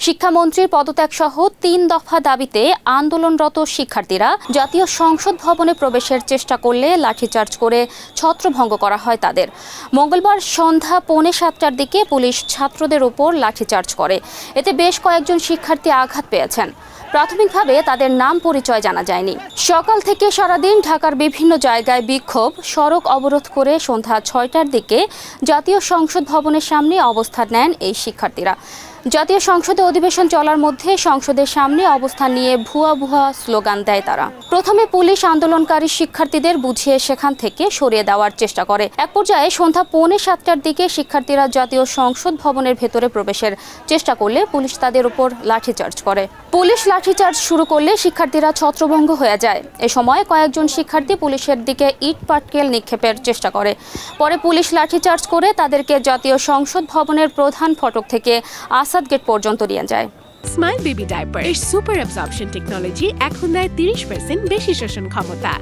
শিক্ষামন্ত্রীর পদত্যাগ সহ ৩ দফা দাবিতে আন্দোলনরত শিক্ষার্থীরা জাতীয় সংসদ ভবনে প্রবেশের চেষ্টা করলে লাঠিচার্জ করে ছত্রভঙ্গ করা হয় তাদের। মঙ্গলবার সন্ধ্যা 6:45টার দিকে পুলিশ ছাত্রদের উপর লাঠিচার্জ করে। এতে বেশ কয়েকজন শিক্ষার্থী আঘাত পেয়েছেন। প্রাথমিকভাবে তাদের নাম পরিচয় জানা যায়নি। সকাল থেকে সারাদিন ঢাকার বিভিন্ন জায়গায় বিক্ষোভ, সড়ক অবরোধ করে সন্ধ্যা 6টার দিকে জাতীয় সংসদ ভবনের সামনে অবস্থান নেন এই শিক্ষার্থীরা। জাতীয় সংসদে অধিবেশন চলার মধ্যে সংসদের সামনে অবস্থান নিয়ে ভুয়া স্লোগান দেয় তারা। প্রথমে পুলিশ আন্দোলনকারী শিক্ষার্থীদের বুঝিয়ে সেখান থেকে সরিয়ে দেওয়ার চেষ্টা করে। এক পর্যায়ে সন্ধ্যা 6:45টার দিকে শিক্ষার্থীরা জাতীয় সংসদ ভবনের ভেতরে প্রবেশের চেষ্টা করলে পুলিশ তাদের উপর লাঠিচার্জ করে। পুলিশ লাঠিচার্জ শুরু করলে শিক্ষার্থীরা ছত্রভঙ্গ হয়ে যায়। এ সময় কয়েকজন শিক্ষার্থী পুলিশের দিকে ইট পাটকেল নিক্ষেপের চেষ্টা করে। পরে পুলিশ লাঠিচার্জ করে তাদেরকে জাতীয় সংসদ ভবনের প্রধান ফটক থেকে আসাদ গেট পর্যন্ত নিয়ে যায়। স্মাইল বেবি ডায়াপার এর সুপার অ্যাবজর্পশন টেকনোলজি এখন দেয় 30% বেশি শোষণ ক্ষমতা।